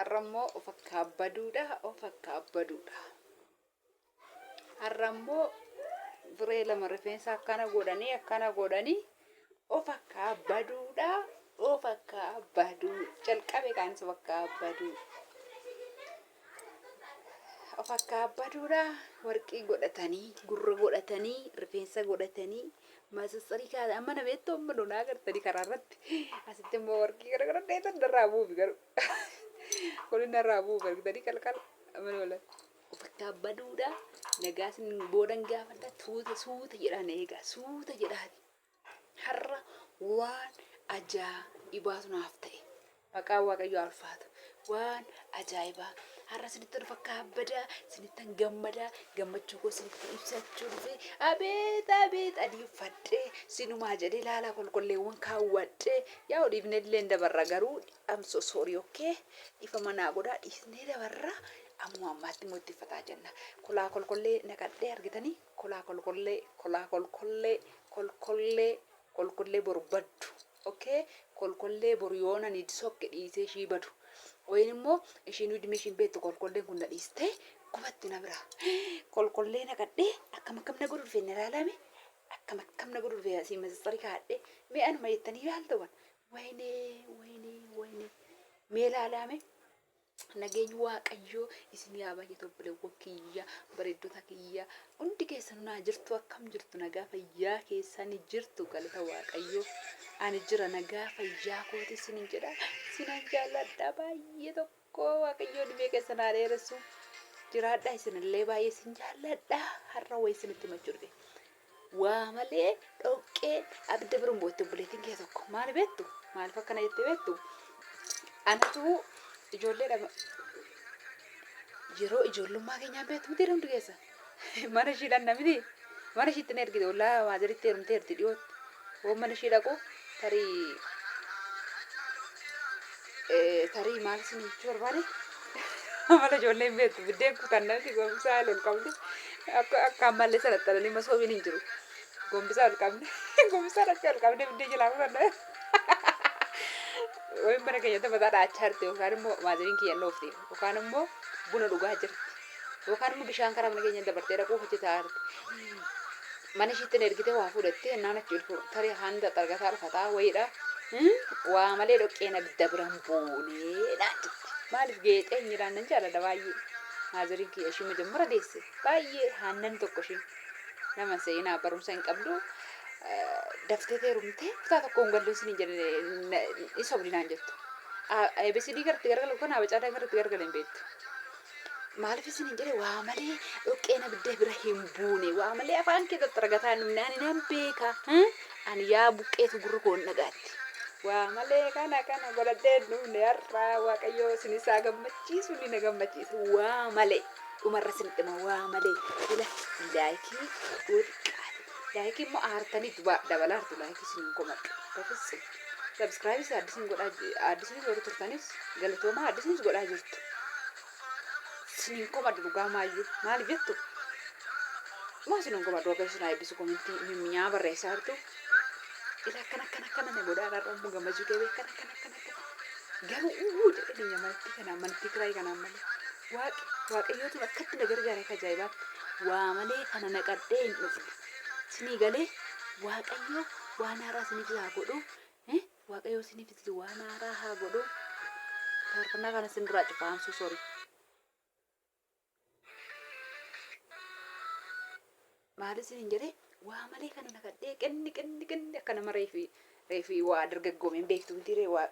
Arrammoo of akka abbaduudha of akka abbaduudha. Arrammoo firee lama rifeensa akkana godhanii of akka abbaduudha of akka abbaduu jalqabe kaanis of akka abbaduu. Of akka abbaduudha warqii godhatanii gurra godhatanii rifeensa godhatanii maasassarii kaadha amma nameettoo amma doonaa agartanii karaa irratti asitti immoo warqii gara dheetan darraa buufi garuu kunin darraa buufi argitanii qalqal amani wala of akka abbaduudha. Nagaa sin boodan gaafadha suuta jedhaan eegaa suuta jedhaati har'a waan ajaa'ibaatu naaf ta'e maqaan waaqayyoo ulfaatu waan ajaa'ibaa har'a sinitti dhufa akka abbadaa sinittan gammadaa gammachuu koo sinitti ibsachuu dhufe abeet abeet adii uffadhee sinumaa jedhee ilaalaa kolkolleewwan kaawwadhee yaa dhiifnellee dabarra garuu amso soorii okkee ifa manaa godhaa dhiifnee dabarra. Ammoo ammaatti immoo itti fataa jenna. Kolaa kolkollee naqadhee argitanii kolkollee borbaddu. Okay? Kolkollee boru yoona ni sokke dhiisee ishii badu. Wayin immoo ishiin udime ishiin beektu kolkolleen kun na dhiistee qubatti na bira. Kolkollee naqadhee akkam na godhu dhufee na ilaalame akkam na godhu dhufee asii masassarii kaadhee mee anuma jettanii ilaaltu wayinee mee ilaalame. Nageenyi waaqayyoo isin yaa baay'ee obboleewwan kiyya bareeddota kiyya hundi keessan naa jirtu akkam jirtu nagaa fayyaa keessan jirtu galata waaqayyoo ani jira nagaa fayyaa kooti isinin jedha sinan jaalladha baay'ee tokko waaqayyoo dhibee keessan haa dheeressu jiraadha isinillee baay'ee isin jaalladha har'a wayi isinitti himachuu dhufe waa malee dhoqqee abidda biruun bootti obboleettiin kee tokko maal beektu maaliif akkana jettee beektu anatu ijoolleedha yeroo ijoollummaa keenyaa beektu miti hundi keessa mana ishiidhaan namiti mana ishiitti na ergite ollaa maajaritti heerumtee erti dhiyootti waan mana ishii dhaqu tarii maal isin jechuu barbaade mala ijoollee hin beektu biddeen kutan namti gombisaa ol qabdu akka ammallee sanaxxananii masoobiin hin jiru gombisaa ol qabne gombisaa dhachee ol qabne biddeen jalaa kutanna Wayin mana keenya mataa dhaachaa jirti yookaan immoo maaziriin kiyya loofti yookaan immoo buna dhugaa jirti yookaan immoo bishaan karaa mana keenya dabartee dhaquu hojjetaa jirti. Mana ishiitti ergitee waa fudhattee naan achi ilfu tarii handa xargataa dhufataa wayiidha. Waa malee dhoqqeen abidda biraan boonee dhaatti. Maaliif geexee hin jiraan nan jaalladha baay'ee. Maaziriin kiyya ishii majammara deesse baay'ee aannan tokko ishii nama seenaa barumsa hin qabdu. Daftee heerumtee kutaa tokkoon galuu isin jedhee isa obliinaan jettu. ABCD garatti gargalu kan abacaadaa garatti gargalu hin beektu. Maaliif isin jedhee waa malee dhoqqeen abidda bira hin buune waa malee afaan kee xaxargataa namni ani nan beeka. Ani yaa buqqeetu gurra koon dhagaatti. Waa malee kana godhadhee dhufne har'a waaqayyoo isin isaa gammachiisu ni na gammachiisu waa malee dhumarra isin dhima waa malee ila laayikii Laayikii immoo aartanii dabalaartu laayikii isin komadhu. Bafis subscribe addisiin godhaa turtanis galatooma addisiin godhaa jirtu. Isin komadhu dhugaa maayyuu maaliif jettu? Moo isin komadhu akka isin eebbisu komentii mimmiyaa barreessaa jirtu. Ila akkana na godhaa irraa immoo gammachuu kee akkana. Garuu jedhanii nyamanatti kana amantii kiraayii kanaan malee. Waaqayyootu akkatti na gargaara akka ajaa'ibaatti. Waa malee kana naqadhee hin dhufne. Sini galee waaqayyo waan haaraa siniif haa godhu waaqayyo siniif waan haaraa haa godhu faarfannaa kana sin duraa cufaan sori maali sin jedhee waa malee kana naqadhee qinni akka nama reefi waa dargaggoomeen beektu miti waa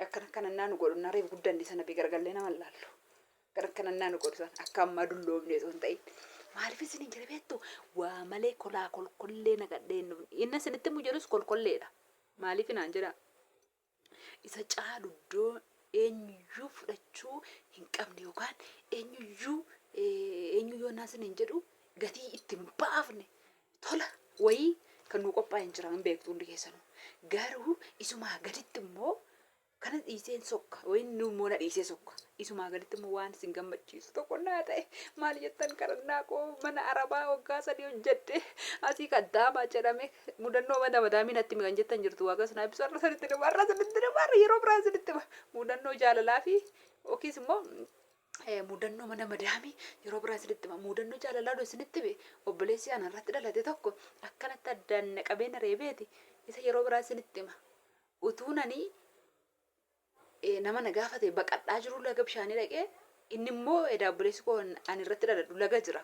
akkana naanu godhu na reef guddanne sana bi gargallee nama laallu akkana naanu godhu sana akka amma dulloomne osoo hin ta'in. Maaliif isin jedhee beektu waa malee kolkollee naqadhee inni isinitti mujerus kolkolleedha. Maaliif naan jedha isa caalu iddoo eenyuyyuu fudhachuu hin qabne yookaan eenyuyyuu naasin hin jedhu gatii ittiin baafne tola wayii kan nu qophaa'e hin jiran beektu hundi keessanuu garuu isumaa gaditti immoo kana dhiiseen sokka wayin nu immoo na dhiisee sokka isumaa gaditti immoo waan isin gammachiisu tokko naa ta'e maal jettan karannaa koo mana arabaa waggaa 3 hojjedhe asii kaddaama jedhame mudannoo madaamin atti migan jettan jirtu waaqa sana ibsarra sanitti dhumarra yeroo biraa sanitti mudannoo jaalalaa fi Yookiis immoo mudannoo mana madaamii yeroo biraa isinitti hima. Mudannoo jaalalaa isinitti hime obboleessi ana irratti dhalate tokko akkanatti addaan naqabee na reebeeti isa yeroo biraa isinitti hima. Utuunanii nama na gaafate baqadhaa jiru laga bishaanii dhaqee inni immoo obboleessi koo ani irratti dhaladhu laga jira.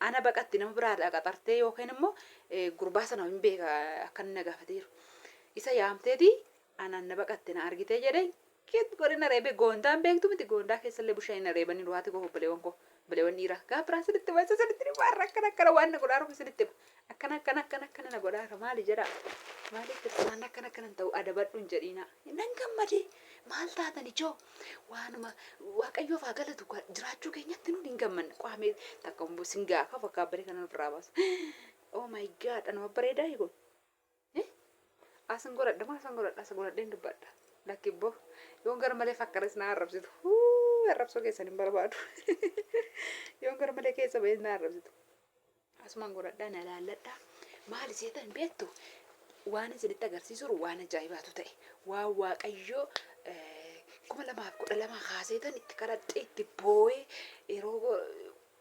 Ana baqatti nama biraa qaxartee yookaan immoo gurbaa sana hin beeka akka inni na gaafateeru. Isa yaamteeti anaan na baqatte na argitee jedhee kit godina reebe goondaan beektu miti goondaa keessallee bushaan na reebanii du'aati koo obboleewwan dhiiraa gaafa biraa sinitti baasaa sinitti waan akkana waan na godhaaru sinitti akkana na godhaara maali jedha maaliif waan akkana ta'u adabadhuun jedhiina nan gammadee maal taatan ijoo waanuma waaqayyoof haa galatu jiraachuu keenyatti nuti hin gammanne qaamee takka singaa akka fakkaabbaree kana ofirraa baasa. Oh my god anuma bareedaa eegoon. Asan godhadheen dubbadha. Lakkibbo yoon gara malee fakkares na arrabsitu. Arrabsoo keessan hin barbaadu. Yoon gara malee keessa bahee na arrabsitu. Asumaan godhadhaa na laalladhaa. Maali seetan beektu waan isinitti agarsiisu waan ajaa'ibaatu ta'e. Waan waaqayyoo 2012 kaaseetan itti kadhadhee itti boo'ee yeroo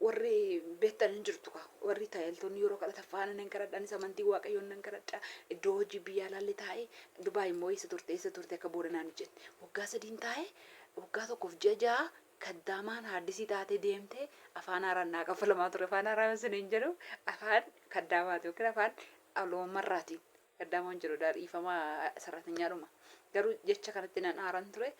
warri beektan hin jirtu ka warri taayiltoonni yeroo kadhata faana nan kadhadhaan amantii waaqayyoon nan kadhadhaa iddoo hojii biyyaa laallee taa'ee Dubaay immoo eessa turte akka boodanaan jette waggaa 3 taa'ee waggaa tokkoof ja'a kaddaamaan haaddisii taatee deemtee afaan haaraan naa kaffalamaa ture afaan haaraan sun hin jedhu afaan kaddaamaati yookiin afaan aloomarraatiin kaddaamaan jiru dhiifamaa sararatanyaadhuma garuu jecha kanatti nan haaran ture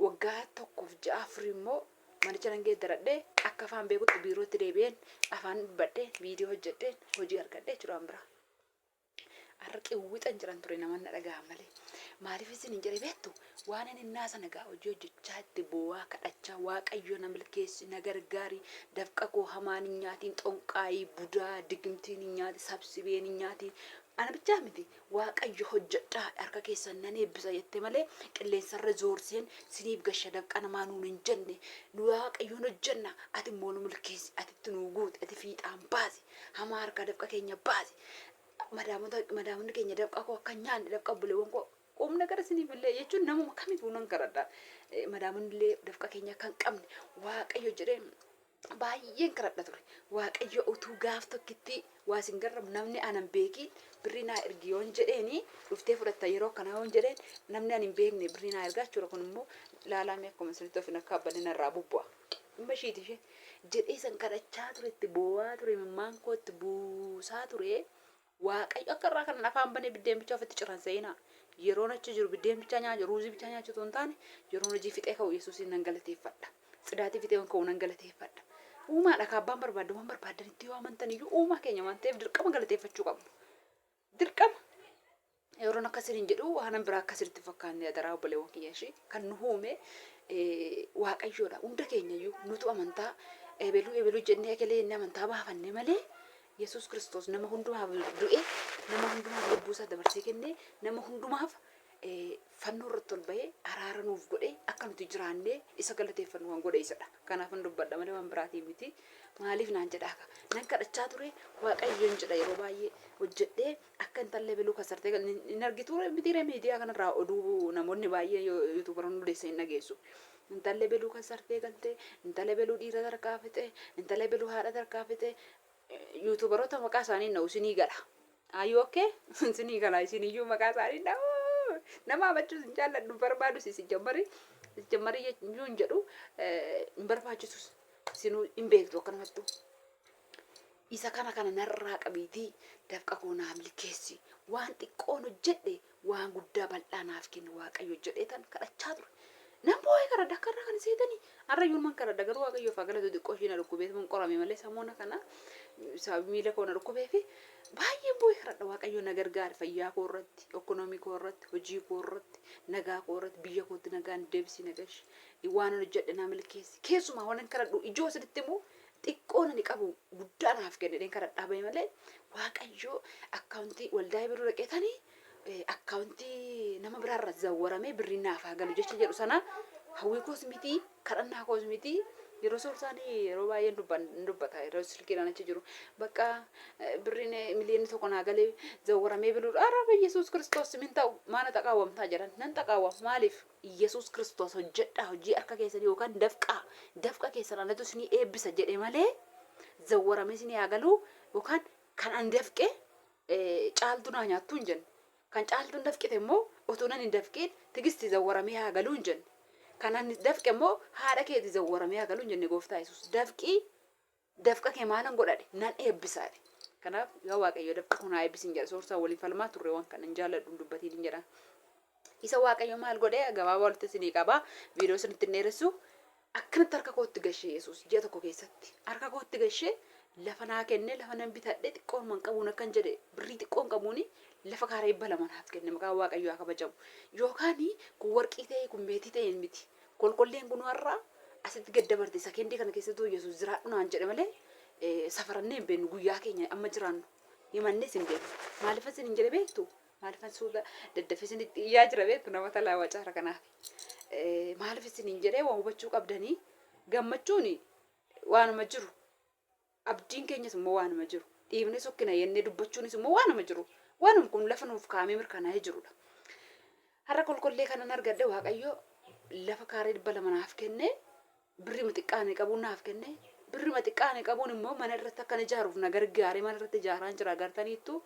waggaa tokkoof ja'a afurii immoo manicha nan geeddaradhee akka afaan beekutti biirootti deebi'een afaan dubbadheen viidiyoo hojjedheen hojii argadhee jiraan bira. Arqii wixan jiran ture namoonni dhaga'an malee. Maaliif isin hin jedhe beektu waan inni naasa nagaa hojii hojjechaa itti boo'aa kadhachaa waaqayyo na milkeessi na gargaari dafqa koo hamaan hin nyaatiin xonqaayii budaa digimtiin hin nyaati sabsibeen hin nyaatiin. Ana bichaa miti waaqayyo hojjedhaa harka keessan nan eebbisa jette malee qilleensarra zoorseen siniif gasha dafqa namaa nuun hin jenne nu waaqayyoon hojjenna ati immoo nu milkeessi atitti nu guuti ati fiixaan baasi hamaa harka dafqa keenya baasi madaamonni keenya dafqa koo akka nyaanne dafqa obboleewwan koo humna gara siniif illee jechuun namuma kamiifuu nan kadhadha madaamonni illee dafqa keenya kan qabne waaqayyo jedhee baay'een kadhadha ture waaqayyo utuu gaaf tokkitti waa sin garramu namni anan beekiin birrii naa ergi yoon jedheeni dhuftee fudhatta yeroo kana yoon jedheen namni an hin beekne birrii naa ergaa jechuudha kun immoo laalamee akkuma isinitti ofin akka abbanni narraa bubbu'a dhimma ishiiti ishee jedhee san kadhachaa ture itti boo'aa ture mimmaan koo itti buusaa ture waaqayyo akka irraa kanan afaan banee biddeen bichaa ofitti ciran seenaa yeroon achi jiru biddeen bichaa nyaachuu ruuzii bichaa nyaachuu hin taane yeroon hojii fixee ka'u yesuusin nan galateeffadha sidaatii fixee ka'u nan galateeffadha. Uumaadha kaabbaan barbaaddu waan barbaadanitti yoo amantan iyyuu uumaa keenya waan ta'eef dirqama galateeffachuu qabnu. Dirqama. Yeroon akkasiin hin jedhu waan biraa akkasitti fakkaanne adaraa obboleewwan kiyya ishee kan nu uume waaqayyoodha. Hunda keenya iyyuu nutu amantaa ebeluu jennee ekelee inni amantaa baafanne malee Yesuus Kiristoos nama hundumaaf du'e nama hundumaaf lubbuusaa dabarsee kennee nama hundumaaf fannoo irratti ol bahee araara nuuf godhee akka nuti jiraannee isa galateeffannu waan godhe isadha. Kanaaf hin dubbadha malee waan biraatii miti. Maaliif naan jedhaa nan kadhachaa ture waaqayyoon jedha yeroo baay'ee hojjedhee akka intallee beluu kasartee hin argitu mitiiree miidiyaa kanarraa oduu namoonni baay'ee yuutuubaroonni odeessa hin dhageessu. Intallee beluu kasartee galtee intallee beluu dhiira tarkaa fixee intallee beluu haadha tarkaa fixee yuutuubaroota maqaa isaanii na'u sinii gala. Ayyoo okkee sinii gala isiniyyuu maqaa isaanii na'u. Nama abachuu sin jaalladhu barbaadu si jammari jechuun jedhu hin barbaachisus sinuu hin beektu akkanumatti isa kana narraa qabiitii dafqa koo naa milkeessi waan xiqqoon hojjedhe waan guddaa bal'aa naaf kennu waaqayyo jedhee tan kadhachaa ture. Nan boo'ee kadhadha akka irraa kan seetanii harrayyuun man kadhadha garuu waaqayyo faagalatu xiqqoo ishee na dhukkubee mun qorame malee samoona kana miila koo na dhukkubee fi baay'een boo'ee kadhadha waaqayyo na gargaara fayyaa koo irratti ekonomii koo irratti hojii koo irratti nagaa koo irratti biyya kootti nagaan deebisii nagashi waan hojjedhe naa milkeessi keessumaa waan kadhadhu ijoo saditti immoo xiqqoon ani qabu guddaa naaf kennedheen kadhadhaa bahe malee waaqayyo akkaawuntii waldaa biroo dhaqeetanii akkaawuntii nama biraarra zawwaramee birrii naaf haa galu jecha jedhu sana hawwii koos miti kadhannaa koos miti yeroo soorsaanii yeroo baay'ee dubbata yeroo silkiidhaan achi jiru bakka birriin miliyoonni tokko naa galee zawwaramee biluudha araba Yesuus Kiristoos min ta'u maana xaqaawwamtaa jedhan nan xaqaawwam maaliif Yesuus Kiristoos hojjedhaa hojii harka keessanii yookaan dafqa keessan alatu isinii eebbisa jedhe malee zawwaramee isinii haa galuu yookaan kan an dafqe caaltuu naa nyaattuu hin jenne kan caaltuun dafqite immoo otoo nan hin dafqiin tigisti zawwaramee haa galuu hin jenne. Kanan dafqe immoo haadha keetii zawwaramee haa galuu hin jenne gooftaa Yesuus dafqa kee maalan godhadhe nan eebbisaadhe. Kanaaf yaa Waaqayyo dafqa kun haa eebbisin jedha soorsaa waliin falmaa turre waan kanan jaalladhu dubbatiin jedha. Isa Waaqayyo maal godhee gabaabaa walitti isinii qabaa viidiyoo isinitti dheeressu akkanatti harka kootti gashee Yesuus ji'a tokko keessatti harka kootti gashee lafa naa kenne lafa nan bitadhe xiqqoon man qabuun akkan jedhe birrii xiqqoon qabuuni lafa kaaree balama naaf kenne maqaa Waaqayyo haa kabajamu yookaan kun warqii ta'e kun meetii ta'e miti kolkolleen kun har'a asitti gad dabarte sakendii kana keessattuu Yesuus jiraadhu naan jedhe malee safarannee hin beeknu guyyaa keenya amma jiraannu himannees hin beeknu maaliif isin hin jedhe beektu maaliif suuta daddafee isin iyyaa jira beektu nama talaa wacaara kanaaf maaliif isin hin jedhe waan hubachuu qabdanii gammachuun waanuma jiru abdiin keenyas immoo waanuma jiru dhiibni sokkina yennee dubbachuunis immoo waanuma jiru waanuma kun lafa nuuf kaamee mirkanaa'ee jirudha. Har'a kolkollee kanan argadde Waaqayyo lafa kaaree 200 naaf kenne birrii xiqqaan qabuun naaf kenne birrii xiqqaan qabuun immoo mana irratti akkan ijaaruuf na gargaaree mana irratti ijaaraan jira agartaniittu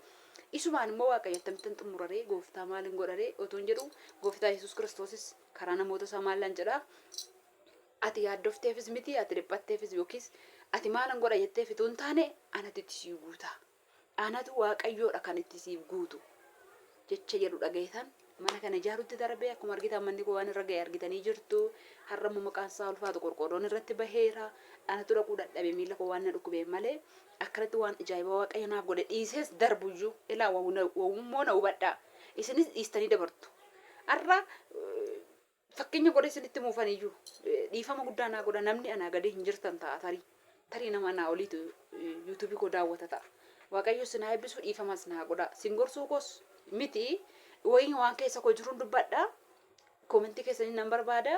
isumaan immoo Waaqayyo attamitti xumuraree gooftaa maaliin godharee otoon jedhu gooftaa Yesuus Kiristoosis karaa namoota isaa maallan jedha ati yaaddofteefis miti ati dhiphatteefis yookiis ati maalan godha jetteef ituun taane anatti siif guuta anatu Waaqayyoodha kan itti siif guutu jecha jedhu dhagayetan mana kana ijaarutti darbee akkuma argitan manni koo waan irra ga'e argitanii jirtu har'a maqaan isaa ulfaatu qorqoorroon irratti baheera anatu dhaquu dadhabe miila koo waan na dhukkubee malee akkanatti waan ajaa'ibaa Waaqayyo naaf godhe dhiisees darbuyyuu ilaa wawummoo na hubadhaa isinis dhiistanii dabartu har'a fakkeenya godhe isinitti muufaniyyuu dhiifama guddaa naa godha namni anaa gadi hin jirtan ta'a tarii nama naa oliitu yuutuubii koo daawwata ta'a Waaqayyo sinaa eebbisu dhiifamas naa godha singorsuu koos miti wayin waan keessa koo jiruun dubbadhaa koomentii keessanii nan barbaada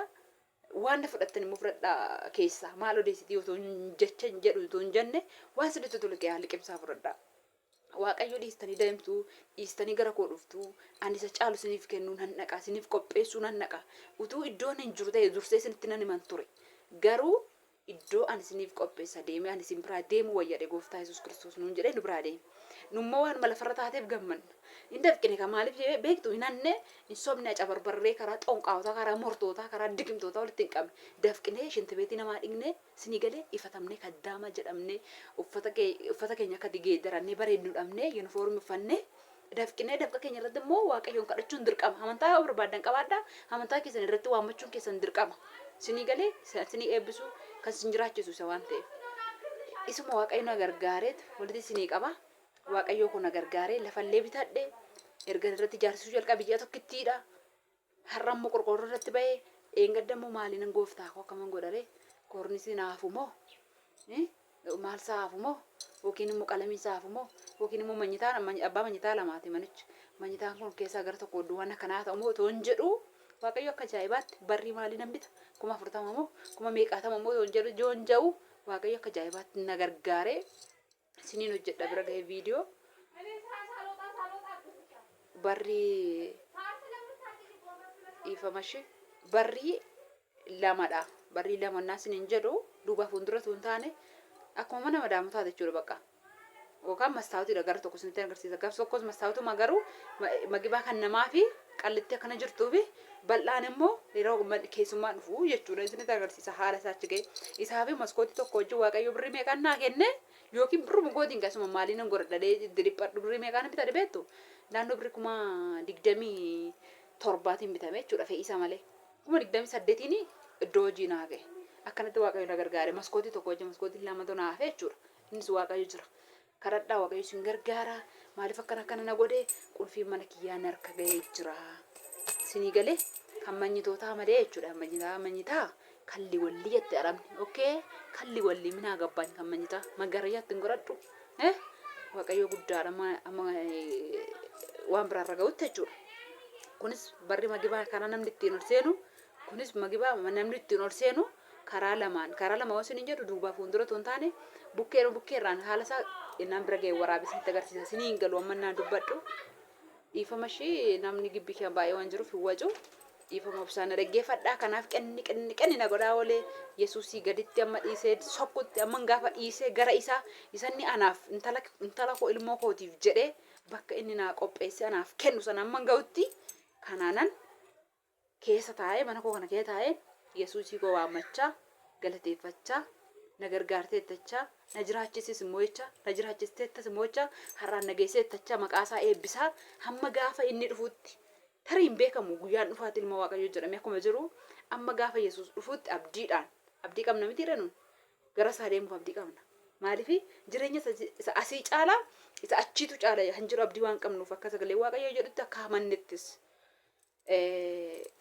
waan fudhattanii immoo fudhadhaa keessa maal odeessitii otoo jecha jedhu otoo hin jenne waan siditti tolu qe'aa liqimsaa fudhadhaa Waaqayyo dhiistanii deemtu dhiistanii gara koo dhuftu ani isa caalu siniif kennuu nan naqa siniif qopheessuu nan naqa utuu iddoon hin jiru ta'e dursee isinitti nan himan ture garuu iddoo ani siniif qopheessa deeme ani sin biraa deemu wayyadhe gooftaa Yesuus Kiristoos nuun jedhee nu biraa deeme nummoo waan malafarra taateef gammanna hin dafqine kan maaliif beektu hin hanne hin sobne acabarbarree karaa xonqaawota karaa mortoota karaa digimtoota walitti hin qabne dafqine shintibeetii namaa dhigne sinii galee ifatamne kaddaama jedhamne uffata keenya akka digeeddarannee bareednu dhabne yuunifoormii uffanne dafqine dafqa keenya irratti immoo Waaqayyoon kadhachuun dirqama amantaa barbaadan qabaadhaa amantaa keessan irratti waammachuun keessan dirqama sinii galee sinii eebbisu kan sin jiraachisu isa waan ta'eef isuma Waaqayyo na gargaareet walitti sinii qaba Waaqayyo kun na gargaaree lafallee bitadhe erga irratti ijaarsisuu jalqabe ji'a tokkittiidha har'a immoo qorqoorroo irratti ba'ee eengadda immoo maaliin gooftaa koo akkaman godharee kornisi naafu moo maal saafu moo yookiin immoo qalamii saafu moo yookiin immoo abbaa manyitaa lamaati manichi manyitaan kun keessaa gara tokko waan akkanaa ta'u moo otoo hin jedhu Waaqayyo akka ajaa'ibaatti barrii maalii nan bita 40 moo 100 moo otoo hin jedhu joon ja'u Waaqayyo akka ajaa'ibaatti na gargaaree siniin hojjedha bira ga'ee viidiyoo barrii ifamashi barrii lamadha barrii lamannaa siniin jedhu duuba fuuldura tuun taane akkuma mana madaamutaa jechuudha bakka yookaan mastaawutii gara tokko sinitti agarsiisa gar tokkos mastaawutuma garuu magibaa kan namaa fi qallitti akkana jirtuufi bal'aan immoo yeroo keessummaa dhufu jechuudha isinitti agarsiisa haala isaachi ga'e isaa fi maskootii tokko wajjin Waaqayyo birrii meeqaan naa kenne yookiin birruma gootiin keessuma maaliin godhadhalee diriphadhu birrii meeqaan bitadhe beektu naannoo birrii 27 bitame jechuudha fe'iisa malee 28 iddoo hojii naa ga'e akkanatti Waaqayyo na gargaare maskootii tokko wajjin maskootii lamatu naa hafe jechuudha innis Waaqayyo jira kadhadhaa Waaqayyo sin gargaara maaliif akkana na godhe qulfiin mana kiyyaa harka ga'ee jira sinii galee kan manyitootaa malee jechuudha manyitaa kalli walli jette arabni okay kalli walli minaa gabbaan kan manyitaa magariyaatti hin godhadhu Waaqayyo guddaadha amma waan biraa irra ga'utti jechuudha kunis barri magibaa kana namni ittiin ol seenu kunis magibaa namni ittiin ol seenu karaa lama osoo hin jedhu duubaa fuuldura tuun taane bukkeerraan haala isaa innaan bira ga'e waraabesatti agarsiisa siniin galu amma naan dubbadhu dhiifama ishee namni gibbii kee baay'ee waan jiruuf hin wacu dhiifama obsaan dhaggeeffadhaa kanaaf qenni na godhaa olee Yesuusii gaditti amma dhiisee sokkutti amma gaafa dhiisee gara isaa isanni anaaf intala koo ilmoo kootiif jedhee bakka inni naa qopheesse anaaf kennu sana amma ga'utti kanaanan keessa taa'ee mana koo kana keessa taa'ee Yesuusii koo waammachaa galateeffachaa na gargaarteettachaa na jiraachisis immoo jecha na jiraachisteettas immoo jecha har'aan nageesseettachaa maqaasaa eebbisaa hamma gaafa inni dhufutti tarii hin beekamu guyyaan dhufaati ilma Waaqayyoo jedhamee akkuma jiru amma gaafa Yesuus dhufutti abdii qabna miti jedhanu gara isaa deemuuf abdii qabna maaliif jireenya isa asii caalaa isa achiitu caala kan jiru abdii waan qabnuuf akka sagalee Waaqayyoo jedhutti akka amannettis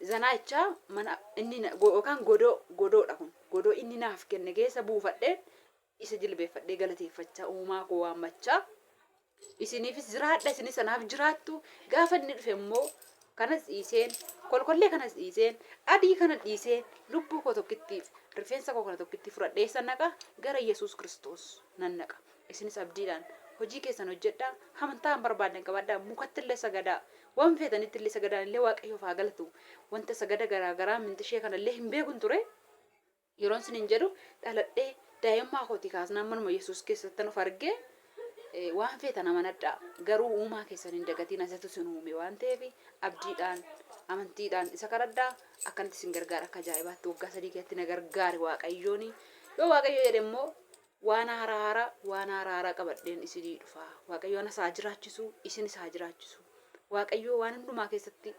zanaacha mana inni yookaan godoodha kun godoo inni naaf kenne keessa buufadhee isa jilbeeffadhee galateeffachaa uumaa koo waammachaa isiniifis jiraadha isinis anaaf jiraattu gaafa inni dhufe immoo kanas dhiiseen kolkollee kanas dhiiseen adii kana dhiiseen lubbuu koo tokkittiif rifeensa koo kana tokkitti fudhadhee isa naqa gara Yesuus Kiristoos nan naqa isinis abdiidhaan hojii keessan hojjedhaa amantaan barbaadan qabadhaa mukattillee sagadaa waan feetanitti illee sagadaan illee Waaqayyoof haa galatu wanta sagada garaagaraa mintishee kanallee hin beekun ture yeroon sin hin jedhu dhaladhee daa'immaa kootii kaasnaan manuma Yesuus keessatti nuuf argee waan feetan amanadhaa garuu uumaa keessan hin dagatiin asatu sin uume waan ta'eef abdiidhaan amantiidhaan isa kadhadhaa akkanatti sin gargaara akka ajaa'ibaatti waggaa 3 keessatti na gargaari Waaqayyoon yoo Waaqayyo jedhe immoo waan haaraa qabadheen isinii dhufa Waaqayyoon isaa jiraachisu isin isaa jiraachisu Waaqayyo waan hundumaa keessatti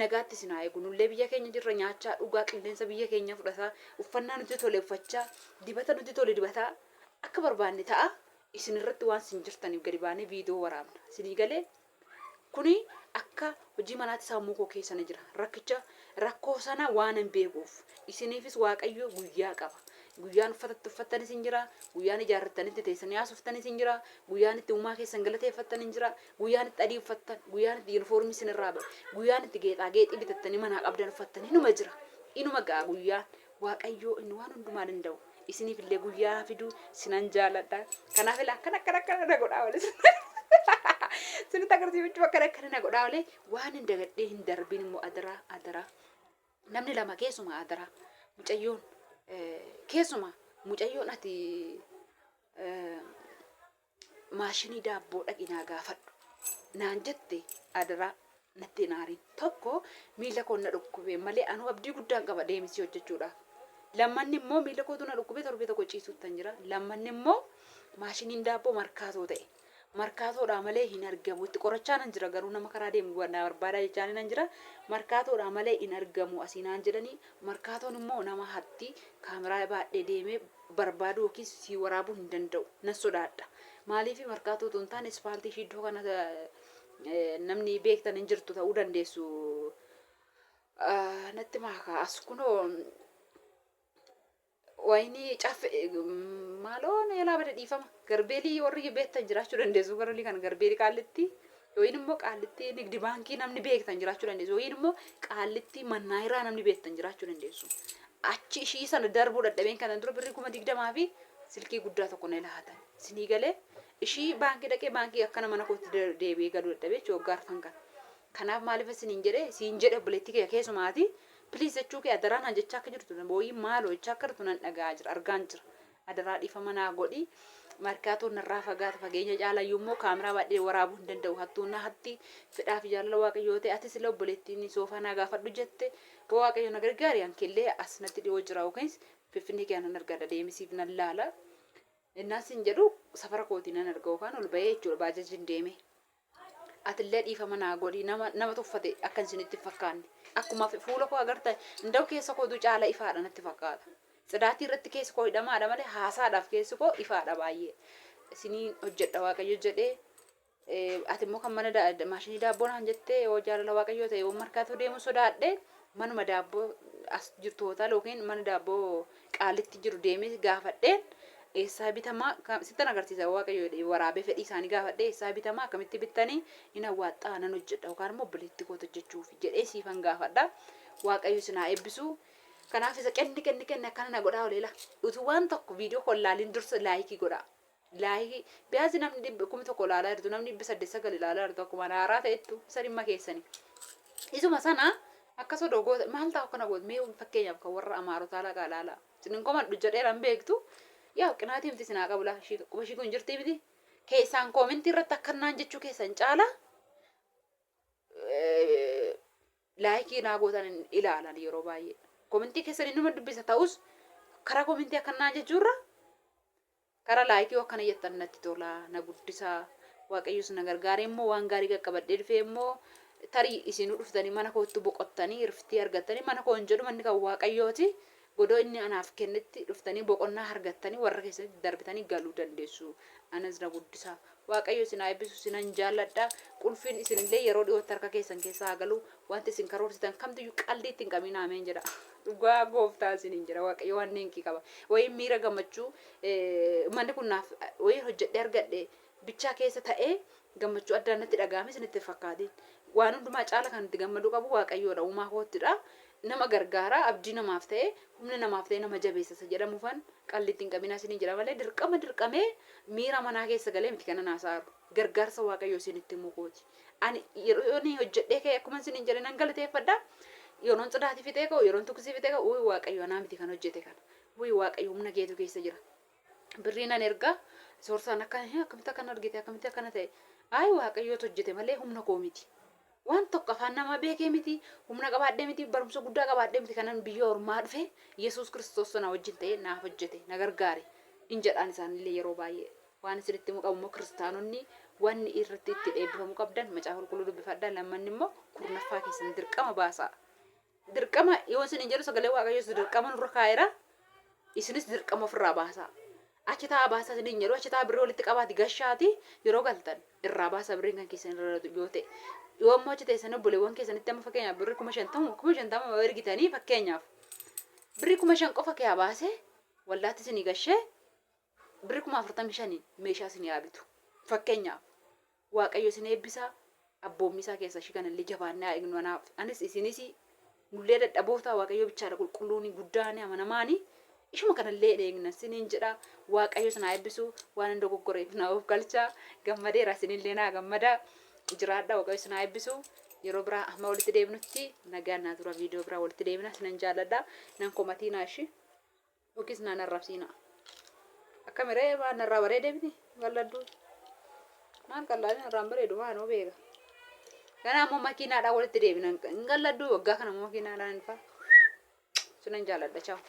nagaatti isin haa eegu nullee biyya keenya jirra nyaachaa dhugaa qilleensa biyya keenya fudhataa uffannaa nuti tole uffachaa dibata nuti tole dibataa akka barbaanne ta'a isin irratti waan sin jirtaniif gadi baanee viidiyoo waraabna isinii galee kuni akka hojii manaatti sammuu koo keessa jira rakkoo sana waan hin beekuuf isiniifis Waaqayyo guyyaa qaba guyyaan uffattanis hin jira guyyaan ijaarrattanitti teessanii haasoftanis hin jira guyyaan itti uumaa keessan galateeffattan hin jira guyyaan itti adii uffattan guyyaan itti yuunifoormii isin irraa ba'e guyyaan itti geexaa bitattanii manaa qabdan uffattan inuma jira inuma ga'a guyyaan Waaqayyo inni waan hundumaa danda'u isiniif illee guyyaa fiduu sinan jaaladha kanaaf illee akkana na godhaa oole sinitti agarsiifachuu akkana na godhaa oole waan hin dagadhee hin darbin immoo adaraa namni lama keessuma adaraa mucayyoon keessuma mucayyoon ati maashinii daabboo dhaqinaa gaafadhu naan jette adaraa natti naariin tokko miila koo na dhukkube malee anu abdii guddaan qaba deemisii hojjechuudha lammanni immoo miila kootu na dhukkube torbee tokko ciisuuttan jira lammanni immoo maashiniin daabboo markaatoo ta'e markaatoodhaa malee hin argamu itti qorachaa nan jira garuu nama karaa deemu wanna barbaadaa jechaan nan jira markaatoodhaa malee hin argamu asiinaan jedhanii markaatoon immoo nama hatti kaameraa baadhee deemee barbaadu yookiin si waraabuu hin danda'u nan sodaadha maaliif markaatootu hin taane ispaaltii iddoo kana namni beektan hin jirtu ta'uu dandeessu natti maakaa as kunoo wayni cafe maloon elaa bada dhiifama garbeelii warri beektan jiraachuu dandeessu garuu kan garbeelii qaallitti yooyin immoo qaallitti nigdi baankii namni beektan jiraachuu dandeessu yooyin immoo qaallitti mannaayiraa namni beektan jiraachuu dandeessu achi ishii sana darbuu dadhabeen kana dura birrii 20,000 fi silkii guddaa tokko na laatan sinii galee ishii baankii dhaqee baankii akkana mana kootti deebi'ee galuu dadhabee jooggaarfan kan kanaaf maaliif siin jedhe obboleettii kee keessumaati please jechuu kee adaraan hojjechaa akka jirtu booyi maaloo jechaa akka jirtu nan dhagaa jira argaan jira adaraa dhiifama naa godhi markaatoon narraa fagaata fageenya caalayyuu immoo kaameraa baadhee waraabuu hin danda'u hattuun na hatti fedhaaf jaalala Waaqayyoo ta'e atis illee obboleettiin soofaa naa gaafadhu jette Waaqayyo na gargaari ankillee as natti dhiyoo jira yookiin Finfinnee kee nan argada deemisiif nan laala innaas hin jedhu safara kootii nan arga yookaan ol bahee jechuudha baajajiin deeme atillee dhiifama naa godhi nama tuffate akkan isinitti fakkaanne akkuma fuula koo agarta ndau keessa kootu caala ifaadha natti fakkaata sadaatii irratti keessa koo hidhamaadha malee haasaadhaaf keessa koo ifaadha baay'ee isiniin hojjedha Waaqayyo jedhee ati immoo kan mana maashinii daabboo naan jettee yoo jaalala Waaqayyoo ta'e yoo markaatoo deemu sodaadhe manuma daabboo as jirtoota yookiin mana daabboo qaalitti jiru deemee gaafadheen eessaa bitamaa sittan agarsiisa Waaqayyo waraabee fedhii isaanii gaafadhee eessaa bitamaa akkamitti bittanii hin awwaattaa nan hojjedha yookaan immoo obboleettii koo hojjechuuf jedhee siifan gaafadha Waaqayyo sinaa eebbisu Kanaaf isa kenni akkana na godhaa oleela. Utuu waan tokko viidiyoo kollaalin dursa laayikii godhaa. Laayikii biyaasi namni 1,000 ilaalaa jirtu namni 800 ilaalaa jirtu akkuma haaraa ta'ettu isa dhimma keessani. Isuma sana akka sodoo goota maal ta'u kana goota mee fakkeenyaaf kan warra amaarotaa lagaa ilaala. Sinin komadhu jedheeran beektu yaa qinaatii miti sinaa qabu laa qubashii kun jirti miti. Keessaan koomentii irratti akkanaan jechuu keessan caala laayikii naa gootan ilaalan yeroo baay'ee. Koomentii keessan inni dubbisa ta'us karaa koomentii akkanaan jechuurra karaa laayikii akkana jettan natti tola na guddisaa waaqayyoos na gargaaree immoo waan gaarii qaqqabadhee dhufee immoo tarii isinuu dhuftanii mana kootti boqottanii irftii argattanii mana koo hin jedhu manni kan waaqayyooti godoo inni anaaf kennetti dhuftanii boqonnaa argattanii warra keessatti darbitanii galuu dandeessu. Anas na guddisaa waaqayyo isin haa eebbisu isinan jaalladha. Qulfiin isinillee yeroo dhiyootti harka keessan keessaa haa galu wanti isin karoorsitan kamtiyyuu qalbii ittiin qabiin ameen jedha. Dhugaa gooftaa isiniin jira waaqayyo waan neenkii qaba. Wayii miira gammachuu manni kun naaf wayii hojjedhee argadhe bichaa keessa ta'ee gammachuu addaan natti dhagahame isinitti fakkaatiin. Waan hundumaa caala kan itti gammaduu qabu waaqayyoodha uumaa koottidha. Nama gargaara abdii namaaf ta'e humna namaaf ta'e nama jabeessa jedhamu fan qalbii ittiin qabinaa isiniin jira malee dirqamee miira manaa keessa galee miti kana naasaaru gargaarsa waaqayyoo isinitti mukooti. Ani yeroo hojjedhee ka'e akkuma isiniin jedhe nan galateeffadha. Yeroon cidhaatii fixee ka'u yeroon tuksii fixee ka'u uyi waaqayyo anaa miti kan hojjete kana. Uyi waaqayyo humna keetu keessa jira. Birrii nan erga soorsaan akkamitti akkana argite akkamitti akkana ta'e ayi waaqayyootu hojjete malee humna koo miti. Waan tokko afaan nama beekee miti humna qabaadhee miti barumsa guddaa qabaadhee miti kanan biyya ormaa dhufe Yesuus Kiristoos sana wajjin ta'ee naaf hojjete na gargaare in jedhaan isaanillee yeroo baay'ee waan isinitti himu qabu immoo kiristaanonni wanni irratti itti eebbifamuu qabdan macaafa qulqulluu dubbifadhaa lammanni immoo kurnaffaa keessan dirqama baasaa. Dirqama yoo isin hin jedhu sagalee waaqayyoos dirqama nurra kaa'eera isinis dirqama ofirraa baasaa. Achi taa'aa baasaa isin hin jedhu achi taa'aa birrii walitti qabaati gashaati yeroo galtan irraa baasaa birriin kan keessan irra yoo ta'e. Yoo ammoo achi ta'e sana obboleewwan keessanitti amma fakkeenyaaf birrii 5,000 ergitanii fakkeenyaaf birrii 5,000 qofa kee baasee wallaatti isinii gashee birrii 45,000 meeshaa isinii yaabitu fakkeenyaaf waaqayyo isin eebbisaa abboommisaa keessa ishii kanallee jabaannee haa eegnu anaaf anis isinis nullee dadhaboota waaqayyo bichaadha qulqulluuni guddaani amanamaani ishuma kanallee eegna isiniin jedha waaqayyo isin haa eebbisu waan dogoggoreef na of galchaa gammadeera isinillee naa gammadaa. Jiraadha waaqayyo isin haa eebbisu yeroo biraa amma walitti deebinutti nagaan naa tura viidiyoo biraa walitti deebina isinan jaalladha nan komatii naashi yookiis naan arrabsiina akka miree waan narraa bareedee miti galladdu maal qallaan irraan bareedu maanoo beeka kana ammoo makiinaadhaan walitti deebina hin galladdu waggaa kana ammoo makiinaadhaan hin faa isinan jaalladha chaawu.